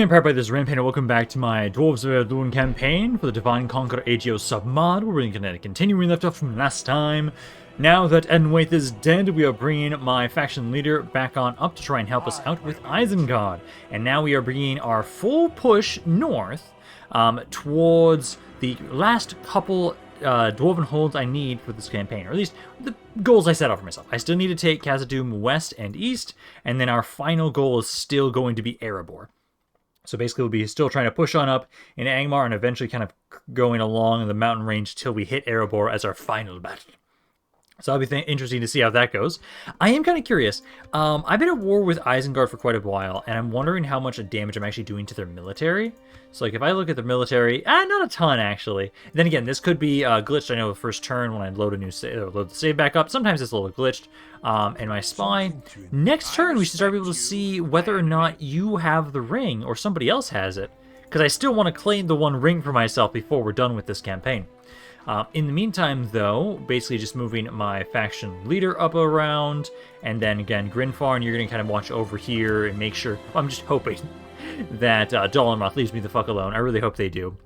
Hello, Empire by this Rampaned, and welcome back to my Dwarves of Ered Luin campaign for the Divine Conqueror AGO submod. We're going to continue where we left off from last time. Now that Edenwaith is dead, we are bringing my faction leader back on up to try and help us out with Isengard. And now we are bringing our full push north towards the last couple dwarven holds I need for this campaign, or at least the goals I set out for myself. I still need to take Khazad-dûm west and east, and then our final goal is still going to be Erebor. So basically, we'll be still trying to push on up in Angmar and eventually kind of going along in the mountain range till we hit Erebor as our final battle. So that'll be interesting to see how that goes. I am kind of curious. I've been at war with Isengard for quite a while, and I'm wondering how much damage I'm actually doing to their military. So like if I look at the military, not a ton actually. Then again, this could be glitched. I know the first turn when I load a new save, or load the save back up, sometimes it's a little glitched. And my spy. Next turn, we should start able to see whether or not you have the ring or somebody else has it, because I still want to claim the one ring for myself before we're done with this campaign. In the meantime, though, basically just moving my faction leader up around, and then again, Grinfarn, you're going to kind of watch over here and make sure. I'm just hoping that Dolomoth leaves me the fuck alone. I really hope they do,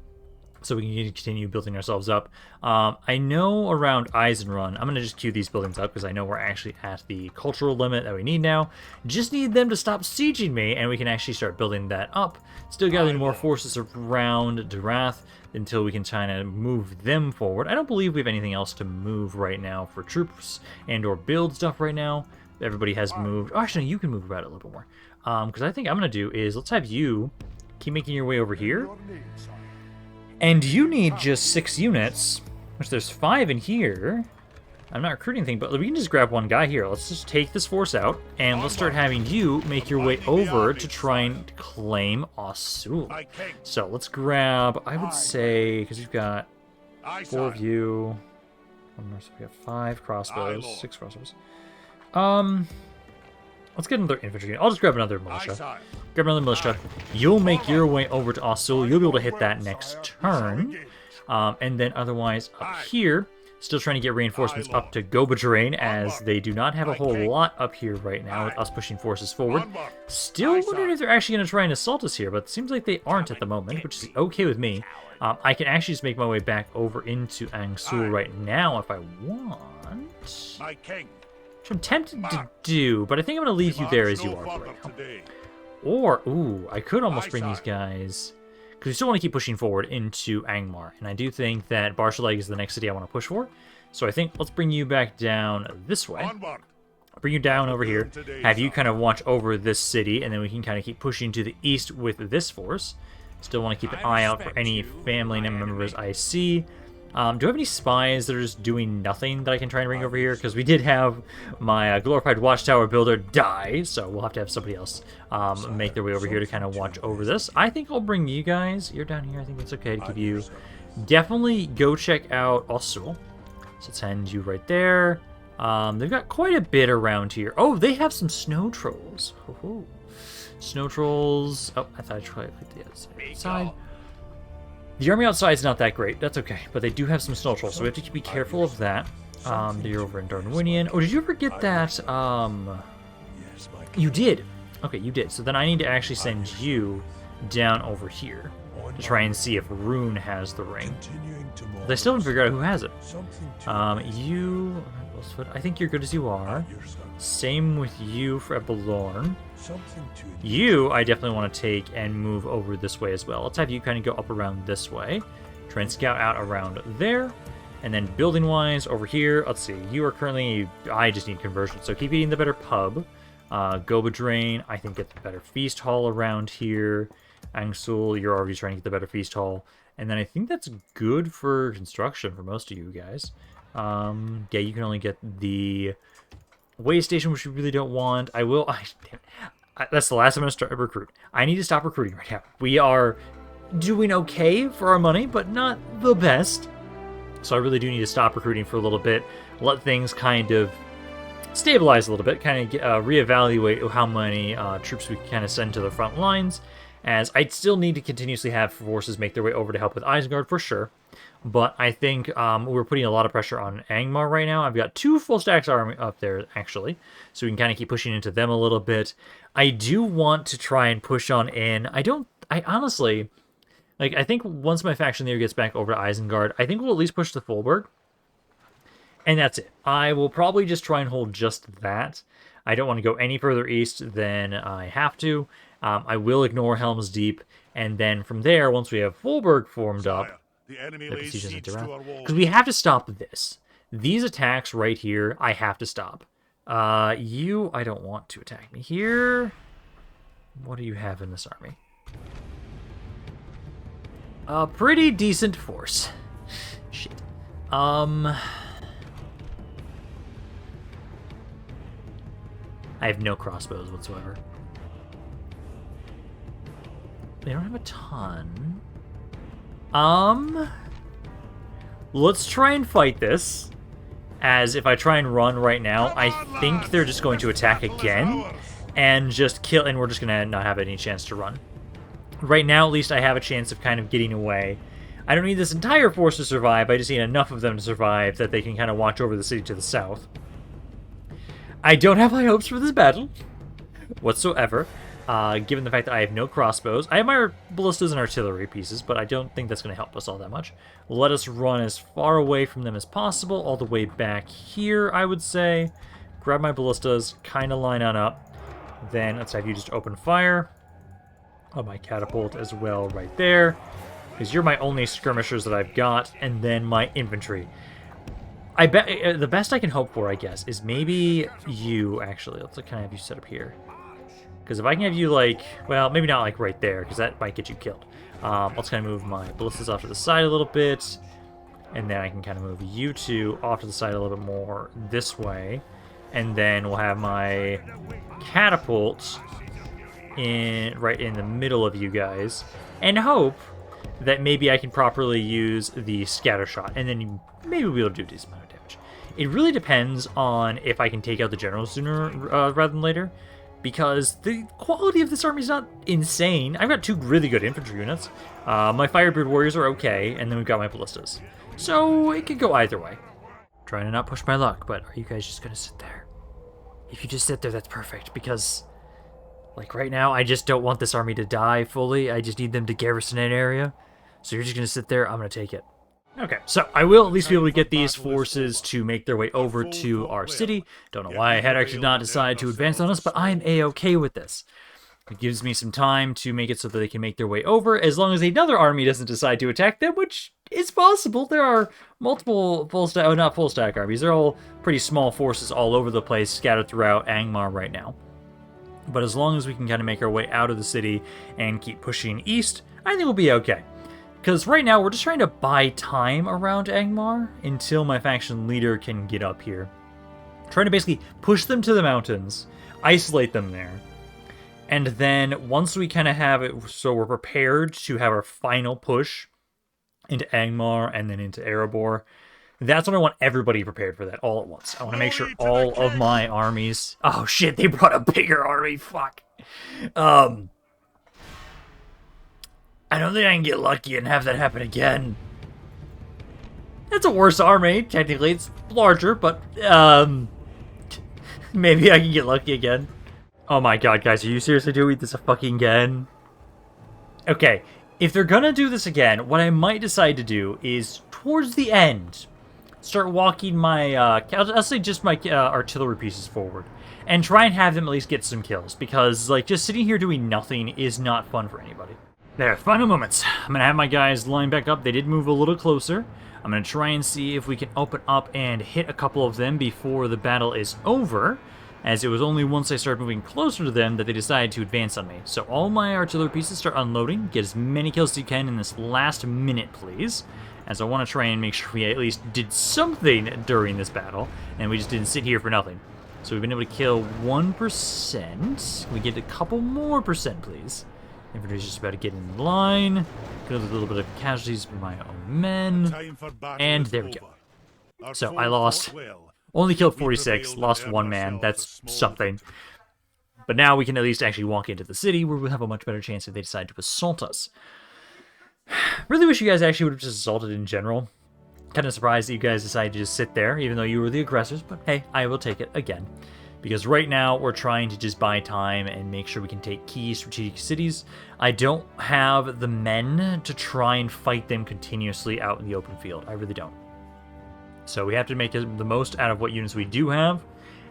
so we can continue building ourselves up. I know around Isenrun, I'm going to just queue these buildings up because I know we're actually at the cultural limit that we need now. Just need them to stop sieging me, and we can actually start building that up. Still gathering more forces around Durath until we can try to move them forward. I don't believe we have anything else to move right now for troops and or build stuff right now. Everybody has moved. Oh, actually, you can move about it a little bit more. Because I think I'm going to do is, let's have you keep making your way over here. And you need just 6 units, which there's 5 in here. I'm not recruiting anything, but we can just grab one guy here. Let's just take this force out, and let's start having you make your way over to try and claim Osul. So let's grab, I would say, because we've got 4 of you. One more, so we got 5 crossbows, 6 crossbows. Let's get another infantry. I'll just grab another militia. Grab another militia. You'll make your way over to Osul. You'll be able to hit that next turn. And then otherwise up here, still trying to get reinforcements up to Gobajarain, as they do not have a whole lot up here right now with us pushing forces forward. Still wondering if they're actually going to try and assault us here, but it seems like they aren't at the moment, which is okay with me. I can actually just make my way back over into Angsul right now if I want. Which I'm tempted to do, but I think I'm going to leave you there as you are for right now. Or, ooh, I could almost bring these guys, because we still want to keep pushing forward into Angmar. And I do think that Barcheleg is the next city I want to push for. So I think let's bring you back down this way. I'll bring you down over here, have you kind of watch over this city, and then we can kind of keep pushing to the east with this force. Still want to keep an eye out for any family members I see. Do I have any spies that are just doing nothing that I can try and bring over here? Because we did have my glorified watchtower builder die, so we'll have to have somebody else make their way over here to kind of watch over this. I think I'll bring you guys. You're down here. I think it's okay to keep you. Definitely go check out Osul. So send you right there. They've got quite a bit around here. Oh, they have some snow trolls. Oh, snow trolls. Oh, I thought I tried to put the other side. The army outside is not that great. That's okay. But they do have some snow trolls, so we have to be careful of that. You're over in Darwinian. Oh, did you ever get that? You did. Okay, you did. So then I need to actually send you down over here to try and see if Rune has the ring. They still haven't figured out who has it. You... I think you're good as you are. Same with you for Ebelorn. You, I definitely want to take and move over this way as well. Let's have you kind of go up around this way. Try and scout out around there. And then building-wise, over here, let's see. You are currently... I just need conversion, so keep eating the better pub. Gobajarain, I think get the better feast hall around here. Angsul, you're already trying to get the better feast hall. And then I think that's good for construction for most of you guys. Yeah, you can only get the way station, which you really don't want. I will... that's the last I'm going to start recruit. I need to stop recruiting right now. We are doing okay for our money, but not the best. So I really do need to stop recruiting for a little bit. Let things kind of stabilize a little bit. Kind of reevaluate how many troops we can kind of send to the front lines. As I still need to continuously have forces make their way over to help with Isengard for sure. But I think we're putting a lot of pressure on Angmar right now. I've got 2 full stacks army up there, actually. So we can kind of keep pushing into them a little bit. I do want to try and push on in. I I honestly, like, I think once my faction leader gets back over to Isengard, I think we'll at least push the Fulberg. And that's it. I will probably just try and hold just that. I don't want to go any further east than I have to. I will ignore Helm's Deep, and then from there, once we have Fulberg formed up, because we have to stop this. These attacks right here, I have to stop. I don't want to attack me here. What do you have in this army? A pretty decent force. Shit. I have no crossbows whatsoever. They don't have a ton. Let's try and fight this. As if I try and run right now, I think they're just going to attack again and just kill, and we're just gonna not have any chance to run. Right now, at least, I have a chance of kind of getting away. I don't need this entire force to survive, I just need enough of them to survive that they can kind of watch over the city to the south. I don't have high hopes for this battle whatsoever, given the fact that I have no crossbows. I have my ballistas and artillery pieces, but I don't think that's going to help us all that much. Let us run as far away from them as possible, all the way back here, I would say. Grab my ballistas, kind of line on up. Then let's have you just open fire. Oh, my catapult as well right there, because you're my only skirmishers that I've got, and then my infantry. I bet the best I can hope for, I guess, is maybe you, actually. Let's kind of have you set up here. Because if I can have you, like, well, maybe not, like, right there, because that might get you killed. Let's kind of move my ballistas off to the side a little bit, and then I can kind of move you two off to the side a little bit more this way. And then we'll have my catapult right in the middle of you guys, and hope that maybe I can properly use the scatter shot, and then maybe we'll be able to do a decent amount of damage. It really depends on if I can take out the general sooner rather than later, because the quality of this army is not insane. I've got two really good infantry units. My Firebeard warriors are okay, and then we've got my ballistas. So it could go either way. Trying to not push my luck, but are you guys just going to sit there? If you just sit there, that's perfect, because, like, right now, I just don't want this army to die fully. I just need them to garrison an area. So you're just going to sit there? I'm going to take it. Okay, so I will at least be able to get these forces to make their way over to our city. Don't know why I had actually not decided to advance on us, but I'm A-okay with this. It gives me some time to make it so that they can make their way over, as long as another army doesn't decide to attack them, which is possible. There are multiple not full stack armies. They're all pretty small forces all over the place, scattered throughout Angmar right now. But as long as we can kind of make our way out of the city and keep pushing east, I think we'll be okay. Because right now, we're just trying to buy time around Angmar until my faction leader can get up here. Trying to basically push them to the mountains, isolate them there. And then once we kind of have it so we're prepared to have our final push into Angmar and then into Erebor, that's when I want everybody prepared for that all at once. I want to make sure all of my armies... Oh shit, they brought a bigger army, fuck. I don't think I can get lucky and have that happen again. It's a worse army, technically. It's larger, but maybe I can get lucky again. Oh my god, guys, are you seriously doing this fucking again? Okay, if they're gonna do this again, what I might decide to do is, towards the end, start walking my, I'll say just my artillery pieces forward, and try and have them at least get some kills, because, like, just sitting here doing nothing is not fun for anybody. There, final moments. I'm going to have my guys line back up. They did move a little closer. I'm going to try and see if we can open up and hit a couple of them before the battle is over, as it was only once I started moving closer to them that they decided to advance on me. So all my artillery pieces start unloading. Get as many kills as you can in this last minute, please, as I want to try and make sure we at least did something during this battle, and we just didn't sit here for nothing. So we've been able to kill 1%. Can we get a couple more percent, please? Infantry's just about to get in line. Get a little bit of casualties from my own men. And there we go. So I only killed 46, lost one man. That's something. But now we can at least actually walk into the city where we'll have a much better chance if they decide to assault us. Really wish you guys actually would have just assaulted in general. Kind of surprised that you guys decided to just sit there, even though you were the aggressors. But hey, I will take it again. because right now we're trying to just buy time and make sure we can take key strategic cities. I don't have the men to try and fight them continuously out in the open field. I really don't. So we have to make the most out of what units we do have.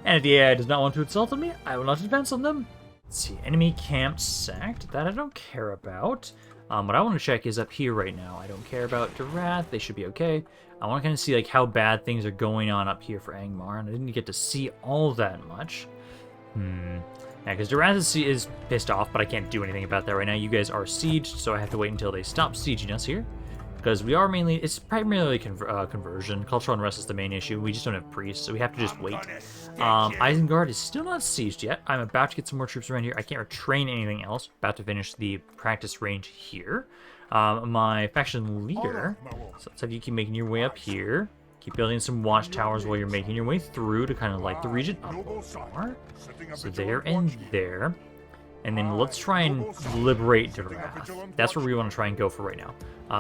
And if the AI does not want to insult on me, I will not advance on them. Let's see, enemy camp sacked. That I don't care about. What I want to check is up here right now. I don't care about Durath. They should be okay. I want to kind of see like how bad things are going on up here for Angmar, and I didn't get to see all that much. Yeah, because Durath is pissed off, but I can't do anything about that right now. You guys are sieged, so I have to wait until they stop sieging us here. Because we are mainly, it's primarily conversion. Cultural unrest is the main issue. We just don't have priests, so we have to just wait. Isengard is still not sieged yet. I'm about to get some more troops around here. I can't retrain anything else. About to finish the practice range here. My faction leader, so let's have you keep making your way up here. Keep building some watchtowers while you're making your way through to kind of light the region up a little more. So there and there. And then let's try and liberate Durath. That's where we want to try and go for right now.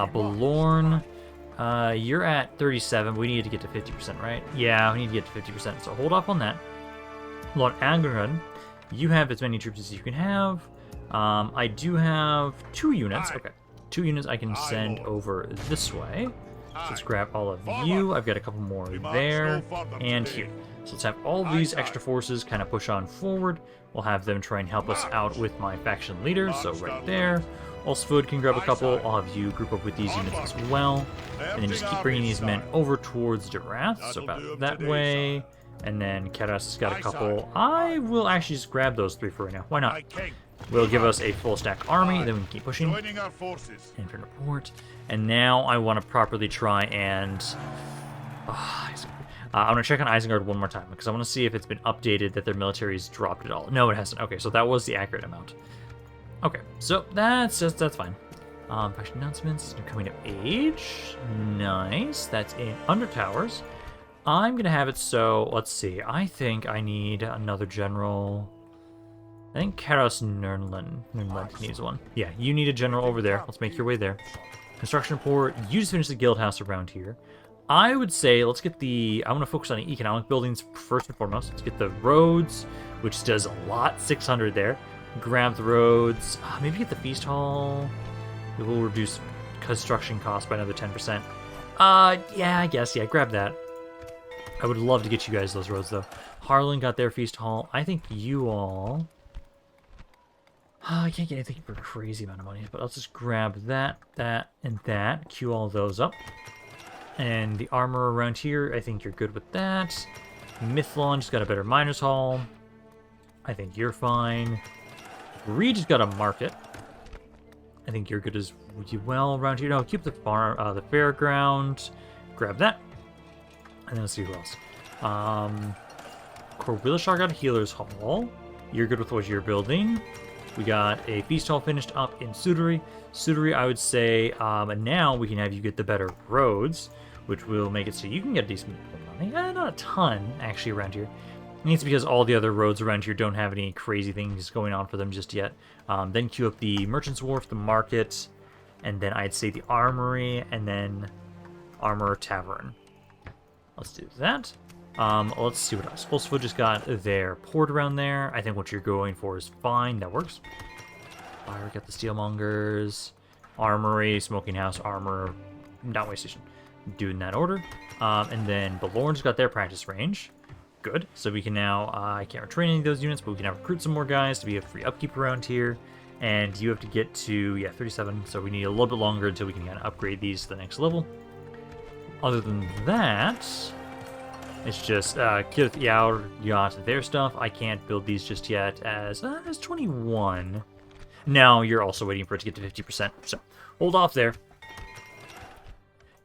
Belorn, you're at 37. We need to get to 50%, right? Yeah, we need to get to 50%, so hold off on that. Lord Angmar, you have as many troops as you can have. I do have 2 units. Okay, 2 units I can send over this way. So let's grab all of you. I've got a couple more there and here. So let's have all these extra forces kind of push on forward. We'll have them try and help us out with my faction leader, so right there. Olsford can grab a couple. I'll have you group up with these units as well. And then just keep bringing these men over towards Durath, so about that way. And then Keras has got a couple. I will actually just grab those 3 for right now. Why not? Will give us a full stack army, then we can keep pushing. Enter report. And now I want to properly try and... I want to check on Isengard one more time, because I want to see if it's been updated that their military's dropped at all. No, it hasn't. Okay, so that was the accurate amount. Okay, so that's fine. Faction announcements, coming of age. Nice. That's in Under Towers. I'm going to have it so, let's see. I think I need another general. I think Karos Nernland needs one. Yeah, you need a general over there. Let's make your way there. Construction report. You just finished the guild house around here. I would say let's get I want to focus on the economic buildings first and foremost. Let's get the roads, which does a lot, 600 there. Grab the roads. Maybe get the feast hall. It will reduce construction costs by another 10%. Yeah, I guess. Yeah, grab that. I would love to get you guys those roads, though. Harlan got their feast hall. I think you all... I can't get anything for a crazy amount of money, but let's just grab that, and that. Queue all those up. And the armor around here, I think you're good with that. Mithlon just got a better miner's hall. I think you're fine. Reed just got a market. I think you're good as well around here. No, keep the farm, the fairground. Grab that. And then let's see who else. Corwillishar got a healer's hall. You're good with what you're building. We got a feast hall finished up in Sudbury. Sudbury, I would say, and now we can have you get the better roads, which will make it so you can get a decent money. Not a ton, actually, around here. I think it's because all the other roads around here don't have any crazy things going on for them just yet. Then queue up the Merchant's Wharf, the Market, and then I'd say the Armory, and then Armor Tavern. Let's do that. Let's see what else. Wolfsfoot just got their port around there. I think what you're going for is fine. That works. We got the Steelmongers, Armory, Smoking House, Armor, Downway Station. Do in that order. And then Belorn's got their practice range. Good. So we can now, I can't retrain any of those units, but we can now recruit some more guys to be a free upkeep around here. And you have to get to, yeah, 37. So we need a little bit longer until we can kind of upgrade these to the next level. Other than that, it's just Kirith Yaur got their stuff. I can't build these just yet as 21. Now you're also waiting for it to get to 50%. So hold off there.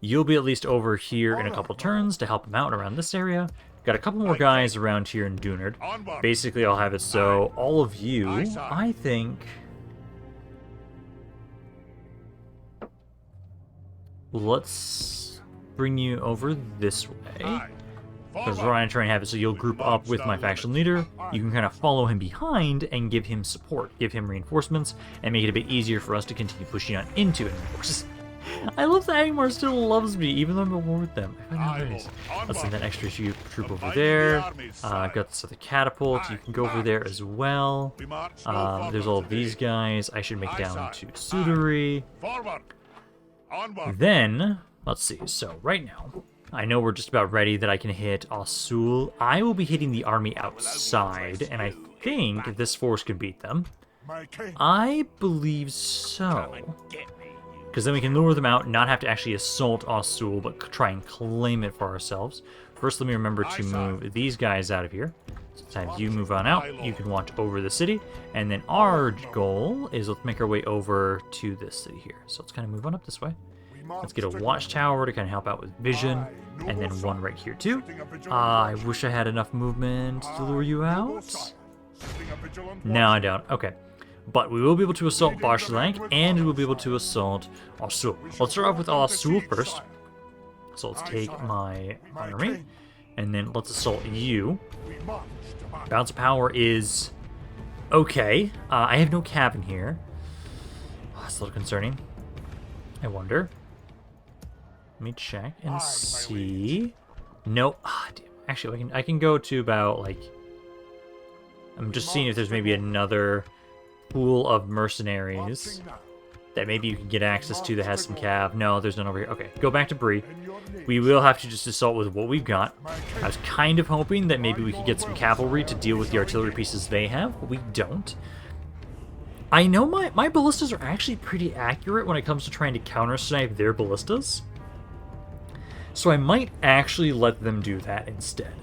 You'll be at least over here in a couple turns to help them out around this area. Got a couple more guys around here in Dunard. Basically, I'll have it so all of you, I think... Let's bring you over this way. Because we're going to try and have it so you'll group up with my faction leader. You can kind of follow him behind and give him support, give him reinforcements, and make it a bit easier for us to continue pushing on into enemy forces. I love that Angmar still loves me, even though I'm at war with them. I find that nice. Let's send that extra troop over there. I've got this other catapult. You can go over there as well. There's all of these guys. I should make down to Sudari. Then, let's see. So, right now, I know we're just about ready that I can hit Asul. I will be hitting the army outside, and I think this force can beat them. I believe so. Because then we can lure them out, not have to actually assault Asul, but try and claim it for ourselves. First, let me remember to move these guys out of here. So it's time you move on out. You can watch over the city. And then our goal is let's make our way over to this city here. So let's kind of move on up this way. Let's get a watchtower to kind of help out with vision. And then one right here too. I wish I had enough movement to lure you out. No, I don't. Okay. But we will be able to assault Barcheleg, and we will be able to assault Asul. Let's start off with Asul first. So let's take my army, and then let's assault you. Balance of power is okay. I have no cabin here. Oh, that's a little concerning. I wonder. Let me check and see. No. Actually, I can go to about, like... I'm just seeing if there's maybe another pool of mercenaries that maybe you can get access to that has some cav. No, there's none over here. Okay, go back to Bree. We will have to just assault with what we've got. I was kind of hoping that maybe we could get some cavalry to deal with the artillery pieces they have, but we don't. I know my ballistas are actually pretty accurate when it comes to trying to counter-snipe their ballistas. So I might actually let them do that instead.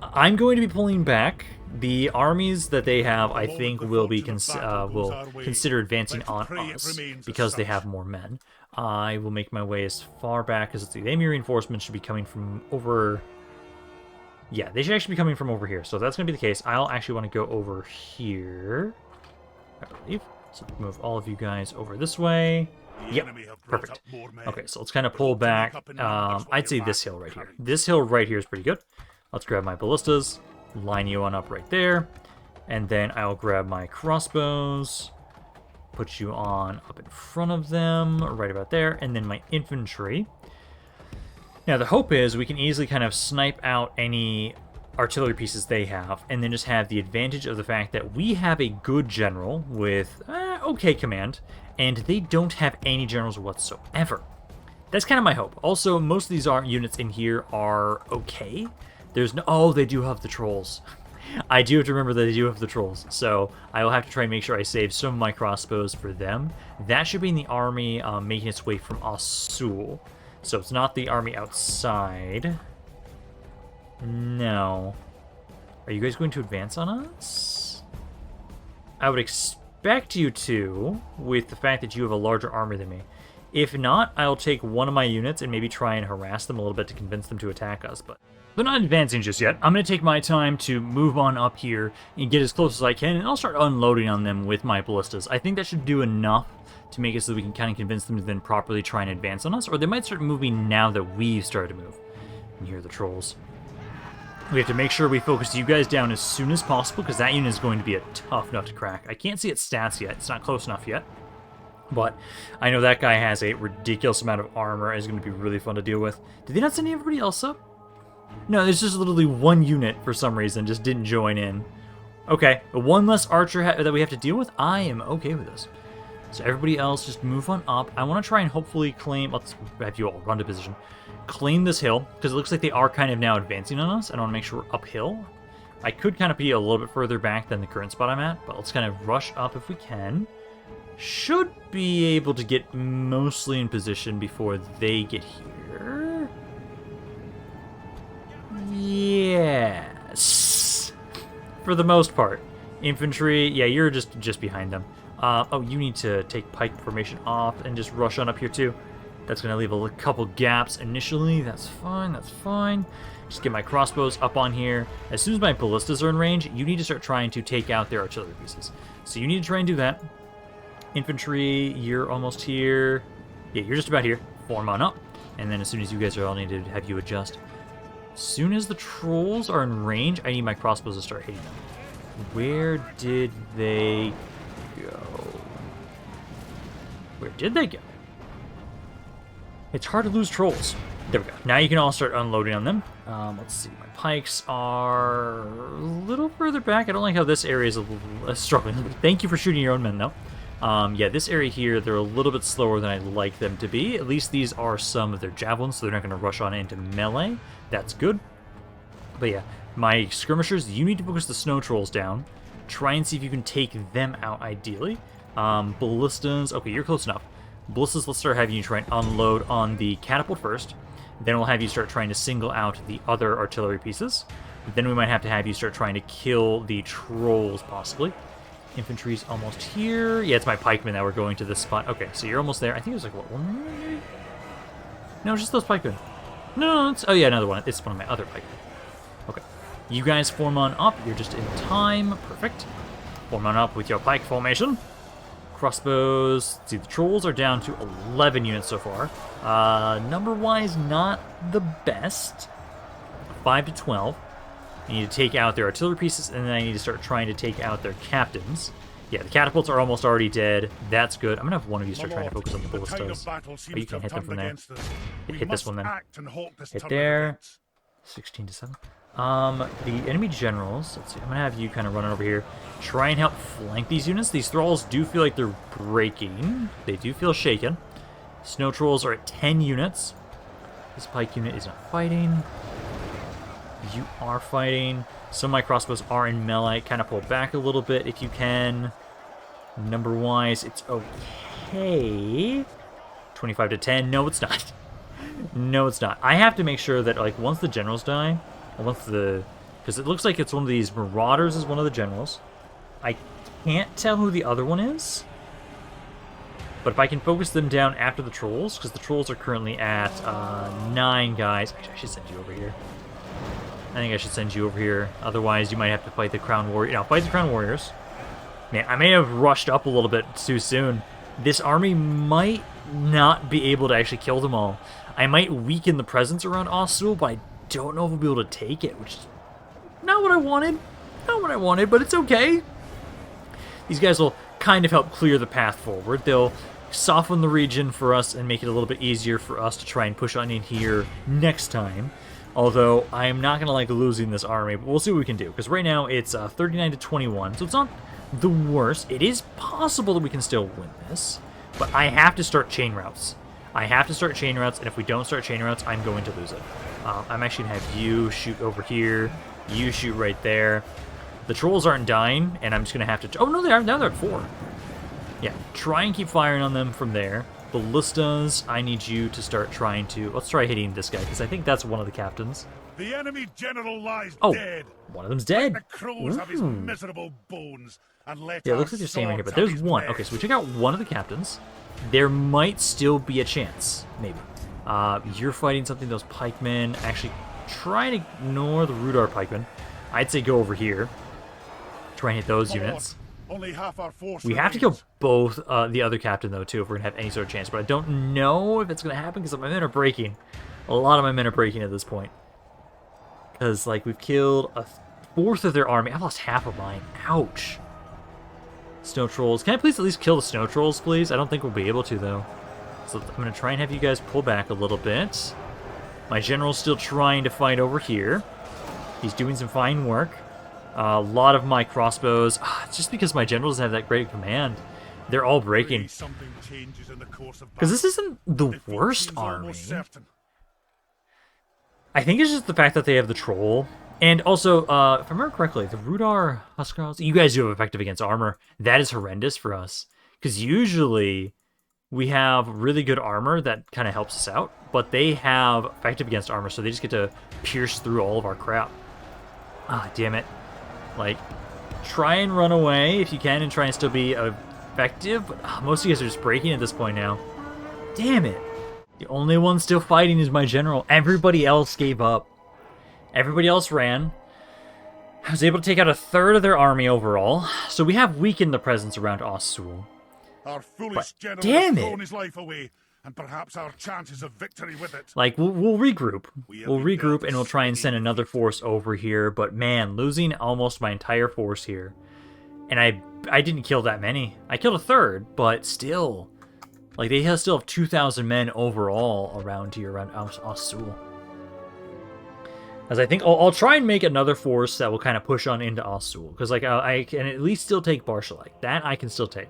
I'm going to be pulling back. The armies that they have, I think, will consider advancing on us because they have more men. I will make my way as far back as the enemy reinforcements should be coming from over. Yeah, they should actually be coming from over here. So if that's going to be the case, I'll actually want to go over here, I believe. So move all of you guys over this way. Yep, perfect. Okay, so let's kind of pull back. I'd say this hill right here. This hill right here is pretty good. Let's grab my ballistas. Line you on up right there, and then I'll grab my crossbows, put you on up in front of them, right about there, and then my infantry. Now the hope is we can easily kind of snipe out any artillery pieces they have, and then just have the advantage of the fact that we have a good general with okay command, and they don't have any generals whatsoever. That's kind of my hope. Also, most of these units in here are okay. There's no... Oh, they do have the trolls. I do have to remember that they do have the trolls. So I will have to try and make sure I save some of my crossbows for them. That should be in the army making its way from Asul. So it's not the army outside. No. Are you guys going to advance on us? I would expect you to, with the fact that you have a larger army than me. If not, I'll take one of my units and maybe try and harass them a little bit to convince them to attack us. But they're not advancing just yet. I'm going to take my time to move on up here and get as close as I can, and I'll start unloading on them with my ballistas. I think that should do enough to make it so we can kind of convince them to then properly try and advance on us, or they might start moving now that we've started to move. And here are the trolls. We have to make sure we focus you guys down as soon as possible, because that unit is going to be a tough nut to crack. I can't see its stats yet. It's not close enough yet. But I know that guy has a ridiculous amount of armor. It's going to be really fun to deal with. Did they not send everybody else up? No, there's just literally one unit for some reason just didn't join in. Okay, one less archer that we have to deal with. I am okay with this. So everybody else just move on up. I want to try and hopefully claim... Let's have you all run to position. Claim this hill, because it looks like they are kind of now advancing on us. I want to make sure we're uphill. I could kind of be a little bit further back than the current spot I'm at, but let's kind of rush up if we can. Should be able to get mostly in position before they get here. Yes. For the most part. Infantry, yeah, you're just behind them. Oh, you need to take pike formation off and just rush on up here too. That's going to leave a couple gaps initially. That's fine, that's fine. Just get my crossbows up on here. As soon as my ballistas are in range, you need to start trying to take out their artillery pieces. So you need to try and do that. Infantry, you're almost here. Yeah, you're just about here. Form on up. And then as soon as you guys are all needed, have you adjust. As soon as the trolls are in range, I need my crossbows to start hitting them. Where did they go? Where did they go? It's hard to lose trolls. There we go. Now you can all start unloading on them. Let's see. My pikes are a little further back. I don't like how this area is a little struggling. Thank you for shooting your own men, though. Yeah, this area here, they're a little bit slower than I'd like them to be. At least these are some of their javelins, so they're not going to rush on into melee. That's good. But yeah, my skirmishers, you need to focus the snow trolls down. Try and see if you can take them out, ideally. Ballistas, okay, you're close enough. Ballistas, let's start having you try and unload on the catapult first. Then we'll have you start trying to single out the other artillery pieces. Then we might have to have you start trying to kill the trolls, possibly. Infantry's almost here. Yeah, it's my pikemen that were going to this spot. Okay, so you're almost there. I think it was like, what, one more maybe? No, it's just those pikemen. No, it's... Oh, yeah, another one. It's one of my other pikemen. Okay. You guys form on up. You're just in time. Perfect. Form on up with your pike formation. Crossbows. See, the trolls are down to 11 units so far. Number-wise, not the best. 5 to 12. I need to take out their artillery pieces, and then I need to start trying to take out their captains. Yeah, the catapults are almost already dead. That's good. I'm going to have one of you start trying to focus on the ballistas. Oh, you can't hit them from there. Hit this one then. Hit there. 16 to 7. The enemy generals, let's see, I'm going to have you kind of running over here. Try and help flank these units. These thralls do feel like they're breaking. They do feel shaken. Snow trolls are at 10 units. This pike unit is not fighting. You are fighting. Some of my crossbows are in melee. Kind of pull back a little bit if you can. Number-wise, it's okay. 25 to 10. No, it's not. No, it's not. I have to make sure that, like, once the generals die, or once the... Because it looks like it's one of these marauders is one of the generals. I can't tell who the other one is. But if I can focus them down after the trolls, because the trolls are currently at 9 guys. Actually, I should send you over here. I think I should send you over here. Otherwise, you might have to fight the Crown Warrior. No, fight the Crown Warriors. Man, I may have rushed up a little bit too soon. This army might not be able to actually kill them all. I might weaken the presence around Ossul, but I don't know if we'll be able to take it, which is not what I wanted. Not what I wanted, but it's okay. These guys will kind of help clear the path forward. They'll soften the region for us and make it a little bit easier for us to try and push on in here next time. Although, I am not going to like losing this army, but we'll see what we can do. Because right now, it's 39 to 21, so it's not the worst. It is possible that we can still win this, but I have to start chain routes. I have to start chain routes, and if we don't start chain routes, I'm going to lose it. I'm actually going to have you shoot over here, you shoot right there. The trolls aren't dying, and I'm just going to have to... Oh, no, they are. Now they're at 4. Yeah, try and keep firing on them from there. Ballistas, I need you to start trying to... Let's try hitting this guy, because I think that's one of the captains. The enemy general lies dead. One of them's dead. Let the crows have his miserable bones, and let yeah, it looks like they're staying right here, but there's one. Okay, so we took out one of the captains. There might still be a chance, maybe. You're fighting something, those pikemen. Actually, try and ignore the Rudar pikemen. I'd say go over here. Try and hit those units. Only half our force we have to kill both the other captain, though, too, if we're going to have any sort of chance. But I don't know if it's going to happen, because my men are breaking. A lot of my men are breaking at this point. Because, like, we've killed a fourth of their army. I've lost half of mine. Ouch. Snow trolls. Can I please at least kill the snow trolls, please? I don't think we'll be able to, though. So I'm going to try and have you guys pull back a little bit. My general's still trying to fight over here. He's doing some fine work. A lot of my crossbows, just because my general doesn't have that great command, they're all breaking. Because this isn't the worst army. I think it's just the fact that they have the troll. And also, if I remember correctly, the Rudar Huskarls, you guys do have effective against armor. That is horrendous for us. Because usually we have really good armor that kind of helps us out. But they have effective against armor, so they just get to pierce through all of our crap. Ah, damn it. Like, try and run away if you can and try and still be effective. But most of you guys are just breaking at this point now. Damn it. The only one still fighting is my general. Everybody else gave up. Everybody else ran. I was able to take out a third of their army overall. So we have weakened the presence around Ossul. Our foolish general damn has it. thrown his life away, and perhaps our chances of victory with it. Like, we'll regroup. We'll regroup and we'll try and send another force over here. But man, losing almost my entire force here. And I didn't kill that many. I killed a third, but still. Like, they still have 2,000 men overall around here, around Osul. As I think I'll try and make another force that will kind of push on into Osul, because like I can at least still take Barcheleg. That I can still take.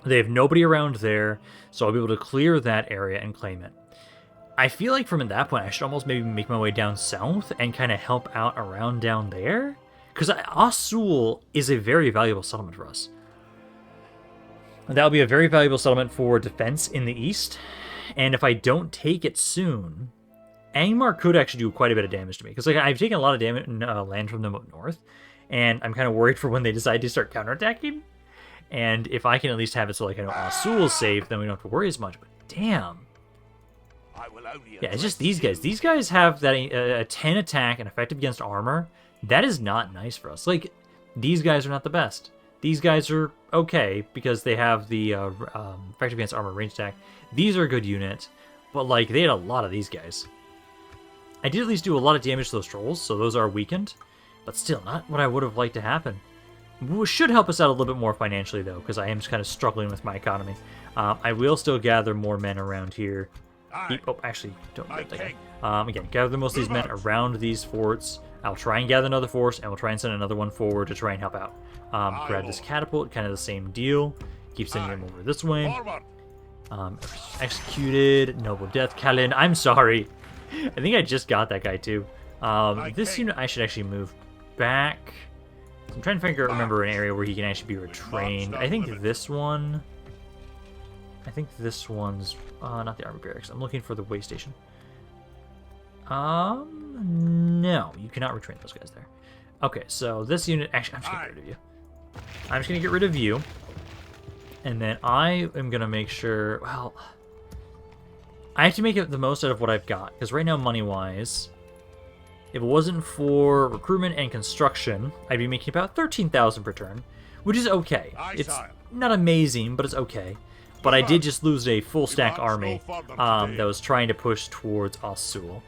They have nobody around there, so I'll be able to clear that area and claim it. I feel like from that point, I should almost maybe make my way down south and kind of help out around down there, because Osul is a very valuable settlement for us. That'll be a very valuable settlement for defense in the east, and if I don't take it soon, Angmar could actually do quite a bit of damage to me, because like I've taken a lot of damage land from them up north, and I'm kind of worried for when they decide to start counterattacking. And if I can at least have it so like I know Osul is safe, then we don't have to worry as much. But damn, yeah, it's just these guys. These guys have that a 10 attack and effective against armor. That is not nice for us. Like, these guys are not the best. These guys are okay because they have the effective against armor range attack. These are a good unit, but like they had a lot of these guys. I did at least do a lot of damage to those trolls, so those are weakened, but still not what I would have liked to happen. It should help us out a little bit more financially though, because I am just kind of struggling with my economy. I will still gather more men around here. Oh, actually, don't do that again. Again, gather most of these men around these forts. I'll try and gather another force, and we'll try and send another one forward to try and help out. Grab this catapult, kind of the same deal. Keep sending them over this way. Executed, Noble Death Kalin. I'm sorry. I think I just got that guy too. This unit I should actually move back. I'm trying to remember an area where he can actually be retrained. I think this one... I think this one's... not the army barracks. I'm looking for the way station. No. You cannot retrain those guys there. Okay, so this unit... Actually, I'm just going to get rid of you. I'm just going to get rid of you. And then I am going to make sure... Well... I have to make it the most out of what I've got. Because right now, money-wise... If it wasn't for recruitment and construction, I'd be making about 13,000 per turn, which is okay. It's not amazing, but it's okay. But I did just lose a full stack army that was trying to push towards Osul.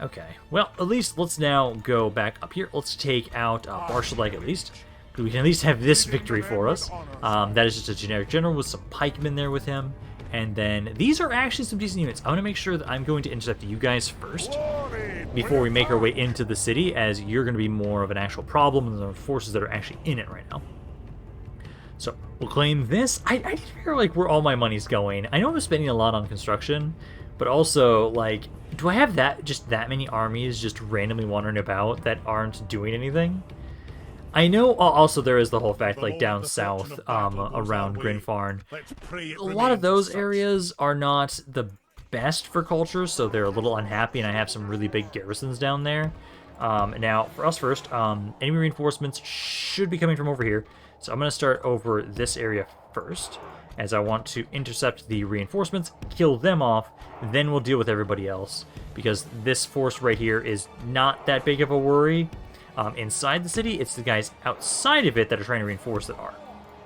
Okay, well, at least let's now go back up here. Let's take out Barcheleg at least. We can at least have this victory for us. That is just a generic general with some pikemen there with him. And then these are actually some decent units. I want to make sure that I'm going to intercept you guys first before we make our way into the city, as you're going to be more of an actual problem than the forces that are actually in it right now. So we'll claim this. I figure like where all my money's going. I know I'm spending a lot on construction, but also like, do I have just that many armies just randomly wandering about that aren't doing anything? I know also there is the whole fact, like, down south around Grinfarn. A lot of those areas are not the best for culture, so they're a little unhappy, and I have some really big garrisons down there. Now, for us first, enemy reinforcements should be coming from over here, so I'm going to start over this area first, as I want to intercept the reinforcements, kill them off, then we'll deal with everybody else, because this force right here is not that big of a worry. Inside the city, it's the guys outside of it that are trying to reinforce that are.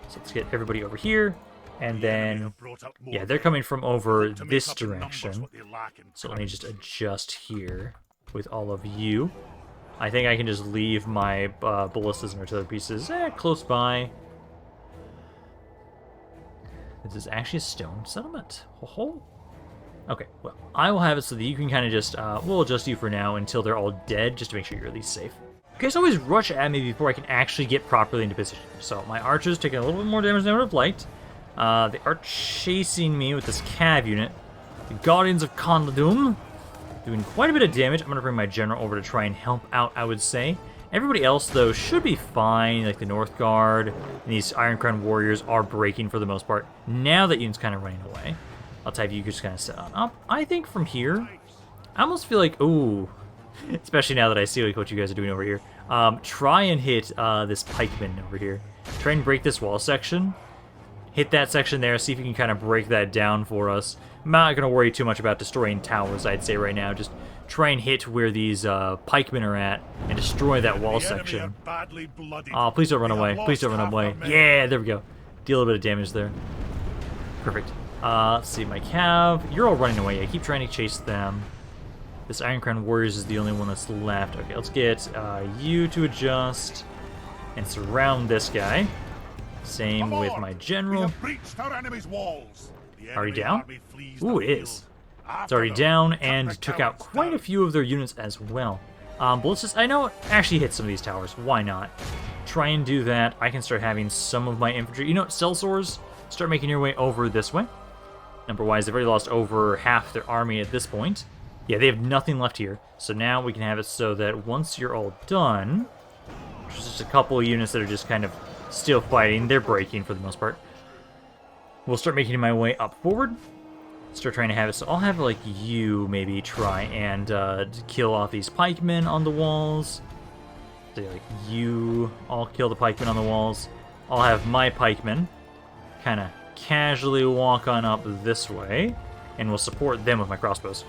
So let's get everybody over here, and then, yeah, they're coming from over this direction. So let me just adjust here with all of you. I think I can just leave my ballistas and artillery pieces close by. This is actually a stone settlement. Ho-ho. Okay, well, I will have it so that you can kind of just, we'll adjust you for now until they're all dead, just to make sure you're at least safe. You guys always rush at me before I can actually get properly into position. So my archers taking a little bit more damage than I would have liked. They are chasing me with this cav unit. The Guardians of Conladum doing quite a bit of damage. I'm going to bring my general over to try and help out, I would say. Everybody else, though, should be fine. Like the North Guard and these Iron Crown warriors are breaking for the most part. Now that unit's kind of running away. I'll type you just kind of set on up. I think from here, I almost feel like, ooh, especially now that I see like what you guys are doing over here. Try and hit this pikeman over here. Try and break this wall section. Hit that section there, see if you can kind of break that down for us. I'm not going to worry too much about destroying towers, I'd say right now. Just try and hit where these pikemen are at and destroy that wall section. Oh, please don't run away. Please don't run away. Yeah, there we go. Deal a little bit of damage there. Perfect. Let's see, my cav. You're all running away. I keep trying to chase them. This Iron Crown Warriors is the only one that's left. Okay, let's get you to adjust and surround this guy. Same with my general. Already down? Ooh, it is. It's already down and took out quite a few of their units as well. But let's just, I know it actually hit some of these towers. Why not? Try and do that. I can start having some of my infantry. You know what, sellswords, start making your way over this way. Number-wise, they've already lost over half their army at this point. Yeah, they have nothing left here. So now we can have it so that once you're all done, there's just a couple of units that are just kind of still fighting. They're breaking for the most part. We'll start making my way up forward. Start trying to have it. So I'll have, like, you maybe try and kill off these pikemen on the walls. So, like, you all kill the pikemen on the walls. I'll have my pikemen kind of casually walk on up this way, and we'll support them with my crossbows.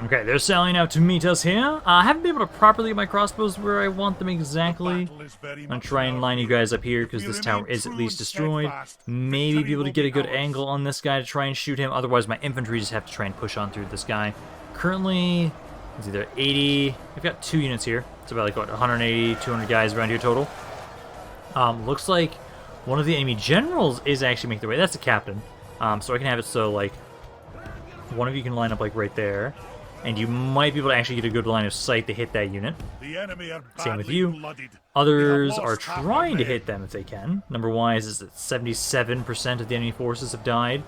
Okay, they're sailing out to meet us here. I haven't been able to properly get my crossbows where I want them exactly. I'm going to try and line you guys up here because this tower is at least destroyed. Maybe be able to get a good angle on this guy to try and shoot him. Otherwise, my infantry just have to try and push on through this guy. Currently, it's either 80... I've got 2 units here. It's about, like, what, 180, 200 guys around here total. Looks like one of the enemy generals is actually making their way. That's the captain. So I can have it so, like, one of you can line up, like, right there. And you might be able to actually get a good line of sight to hit that unit. Same with you. Others are trying to hit them if they can. Number-wise is that 77% of the enemy forces have died.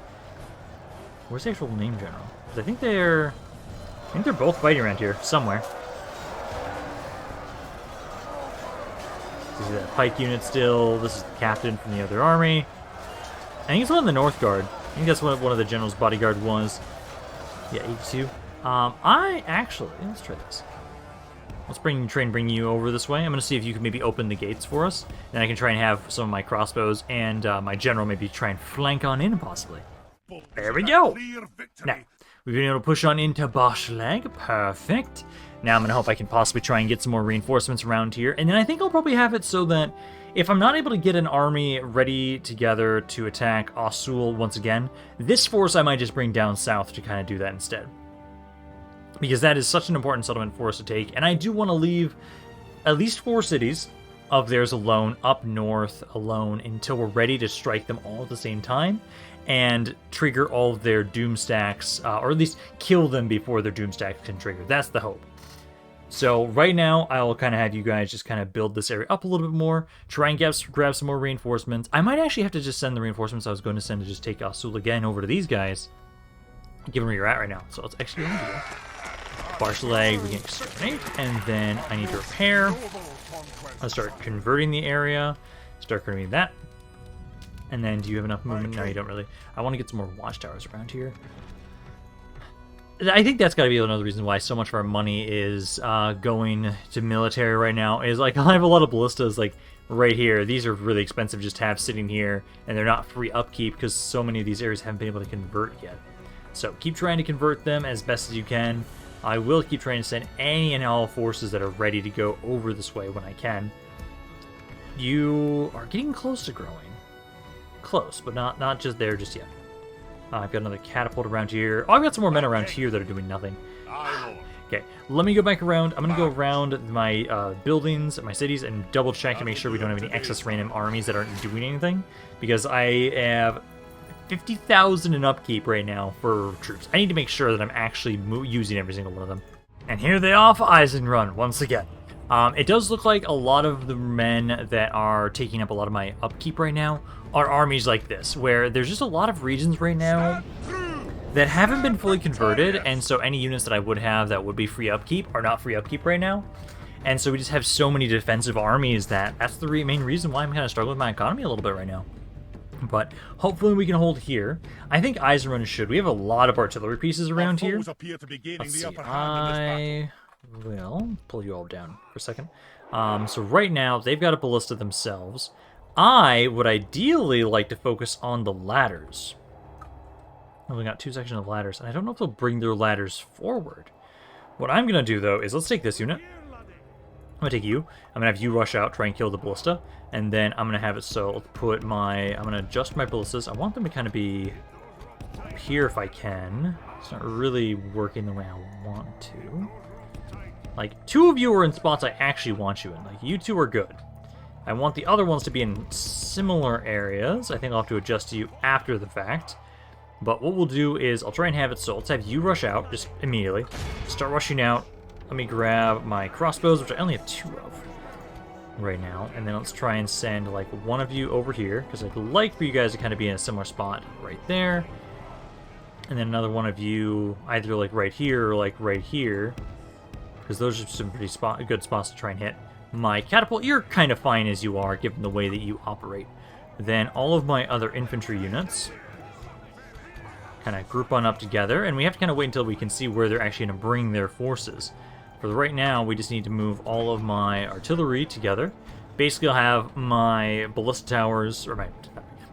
Where's the actual name general? Because I think they're both fighting around here somewhere. See that pike unit still. This is the captain from the other army. I think it's one of the North Guard. I think that's what one of the general's bodyguard was. Yeah, 82. Let's try this. Let's bring you over this way. I'm going to see if you can maybe open the gates for us. Then I can try and have some of my crossbows and my general maybe try and flank on in, possibly. There we go! Now, we've been able to push on into Barcheleg. Perfect. Now I'm going to hope I can possibly try and get some more reinforcements around here. And then I think I'll probably have it so that if I'm not able to get an army ready together to attack Osul once again, this force I might just bring down south to kind of do that instead. Because that is such an important settlement for us to take. And I do want to leave at least 4 cities of theirs alone, up north alone, until we're ready to strike them all at the same time and trigger all of their doom stacks, or at least kill them before their doom stacks can trigger. That's the hope. So right now, I'll kind of have you guys just kind of build this area up a little bit more, try and grab some more reinforcements. I might actually have to just send the reinforcements I was going to send to just take Osul again over to these guys, given where you're at right now. So let's actually do that. Barcheleg, we can exterminate, and then I need to repair. I'll start converting the area, start converting that. And then, do you have enough movement? No, you don't really. I want to get some more watchtowers around here. I think that's got to be another reason why so much of our money is going to military right now. Is like, I have a lot of ballistas like right here. These are really expensive just to have sitting here, and they're not free upkeep because so many of these areas haven't been able to convert yet. So keep trying to convert them as best as you can. I will keep trying to send any and all forces that are ready to go over this way when I can. You are getting close to growing. Close, but not just there just yet. I've got another catapult around here. Oh, I've got some more men around here that are doing nothing. Okay, let me go back around. I'm going to go around my buildings, my cities, and double check to make sure we don't have any excess random armies that aren't doing anything. Because I have 50,000 in upkeep right now for troops. I need to make sure that I'm actually using every single one of them. And here they are for Isenrun once again. It does look like a lot of the men that are taking up a lot of my upkeep right now are armies like this, where there's just a lot of regions right now that haven't been fully converted, and so any units that I would have that would be free upkeep are not free upkeep right now. And so we just have so many defensive armies that's the main reason why I'm kind of struggling with my economy a little bit right now. But hopefully we can hold here. I think Isenrun should. We have a lot of artillery pieces around here. Let's see. I will pull you all down for a second. So right now, they've got a ballista themselves. I would ideally like to focus on the ladders. I've only got 2 sections of ladders, and I don't know if they'll bring their ladders forward. What I'm going to do, though, is let's take this unit. I'm going to take you. I'm going to have you rush out, try and kill the ballista. And then I'm going to have it so let's put I'm going to adjust my ballistas. I want them to kind of be up here if I can. It's not really working the way I want to. Like, 2 of you are in spots I actually want you in. Like, you 2 are good. I want the other ones to be in similar areas. I think I'll have to adjust you after the fact. But what we'll do is I'll try and have it so let's have you rush out just immediately. Start rushing out. Let me grab my crossbows, which I only have 2 of right now. And then let's try and send like one of you over here, because I'd like for you guys to kind of be in a similar spot right there. And then another one of you either like right here or like right here, because those are some pretty good spots to try and hit. My catapult, you're kind of fine as you are, given the way that you operate. Then all of my other infantry units kind of group on up together, and we have to kind of wait until we can see where they're actually going to bring their forces. For right now, we just need to move all of my artillery together. Basically, I'll have my ballista towers, or my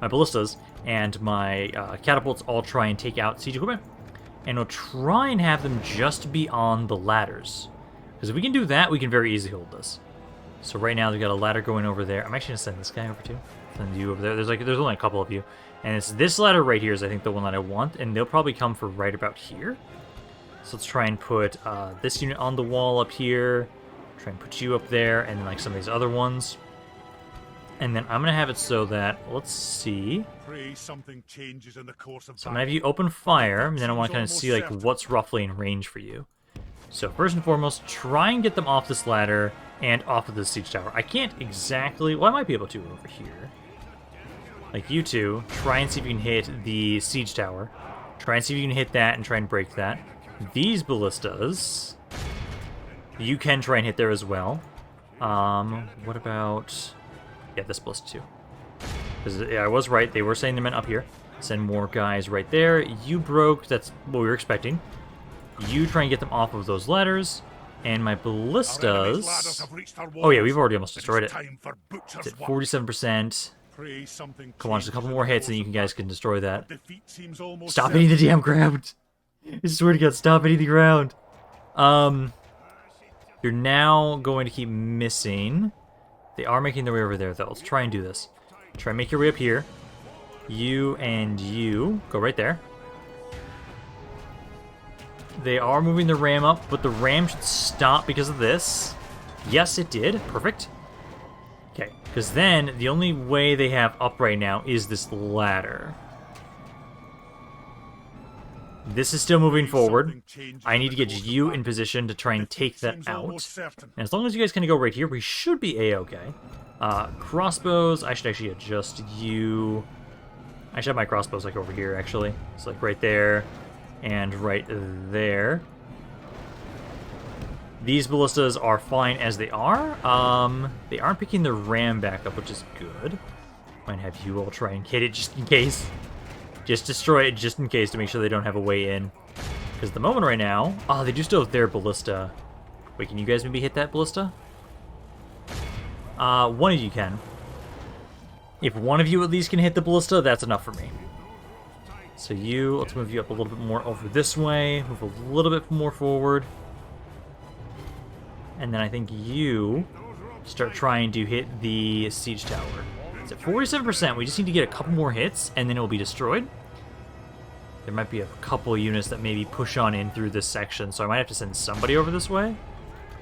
ballistas, and my catapults all try and take out siege equipment. And we'll try and have them just be on the ladders. Because if we can do that, we can very easily hold this. So right now, they've got a ladder going over there. I'm actually going to send this guy over too. Send you over there. There's only a couple of you. And it's this ladder right here is, I think, the one that I want. And they'll probably come for right about here. So let's try and put this unit on the wall up here. Try and put you up there. And then like some of these other ones. And then I'm going to have it so that, let's see. Pray something changes in the course of So I'm going to have you open fire. And then I want to kind of see like what's roughly in range for you. So first and foremost, try and get them off this ladder and off of this siege tower. I can't exactly... Well, I might be able to over here. Like you two, try and see if you can hit the siege tower. Try and see if you can hit that and try and break that. These ballistas, you can try and hit there as well. What about... Yeah, this ballista too. Because yeah, I was right, they were saying they meant up here. Send more guys right there. You broke, that's what we were expecting. You try and get them off of those ladders. And my ballistas... Oh yeah, we've already almost destroyed it. It's at 47%. Come on, just a couple more hits and you guys can destroy that. Stop hitting the damn ground! I swear to God, stop hitting the ground! You're now going to keep missing. They are making their way over there, though. Let's try and do this. Try and make your way up here. You and you. Go right there. They are moving the ram up, but the ram should stop because of this. Yes, it did. Perfect. Okay, because then the only way they have up right now is this ladder. This is still moving forward. I need to get you in position to try and take that out. And as long as you guys kind of go right here, we should be A-okay. Crossbows, I should actually adjust you. I should have my crossbows like over here, actually. It's like right there and right there. These ballistas are fine as they are. They aren't picking the ram back up, which is good. Might have you all try and hit it just in case. Just destroy it just in case to make sure they don't have a way in. Because at the moment right now... Oh, they do still have their ballista. Wait, can you guys maybe hit that ballista? One of you can. If one of you at least can hit the ballista, that's enough for me. So you, let's move you up a little bit more over this way. Move a little bit more forward. And then I think you start trying to hit the siege tower. It's at 47%. We just need to get a couple more hits, and then it will be destroyed. There might be a couple units that maybe push on in through this section, so I might have to send somebody over this way.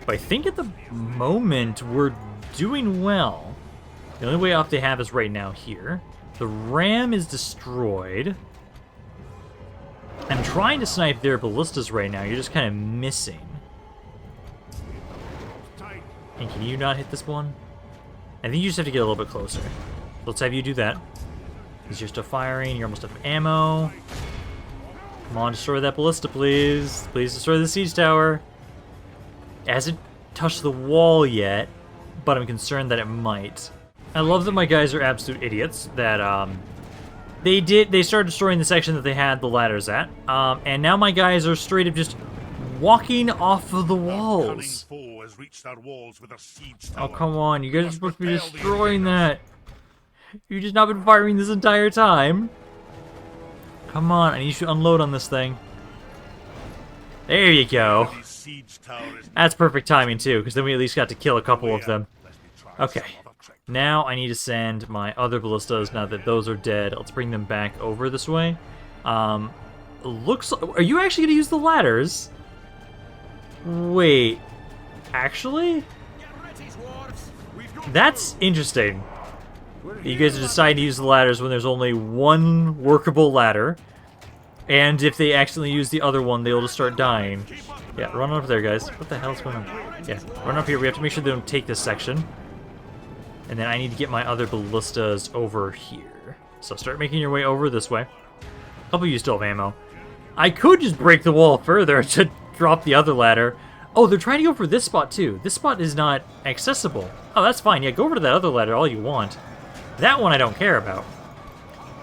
But I think at the moment, we're doing well. The only way off they have is right now here. The ram is destroyed. I'm trying to snipe their ballistas right now. You're just kind of missing. And can you not hit this one? I think you just have to get a little bit closer. Let's have you do that. Because you're still firing. You're almost out of ammo. Come on, destroy that ballista, please. Please destroy the siege tower. It hasn't touched the wall yet, but I'm concerned that it might. I love that my guys are absolute idiots. That they started destroying the section that they had the ladders at, and now my guys are straight up just walking off of the walls. Oh, come on. You guys are supposed to be destroying that. You've just not been firing this entire time. Come on. I need you to unload on this thing. There you go. That's perfect timing, too, because then we at least got to kill a couple of them. Okay. Now I need to send my other ballistas, now that those are dead. Let's bring them back over this way. Looks... Are you actually going to use the ladders? Wait, actually? That's interesting. You guys are deciding to use the ladders when there's only one workable ladder. And if they accidentally use the other one, they'll just start dying. Yeah, run up there, guys. What the hell's going on? Yeah, run up here. We have to make sure they don't take this section. And then I need to get my other ballistas over here. So start making your way over this way. A couple of you still have ammo. I could just break the wall further to drop the other ladder. Oh, they're trying to go for this spot too. This spot is not accessible. Oh, that's fine. Yeah, go over to that other ladder all you want. That one I don't care about.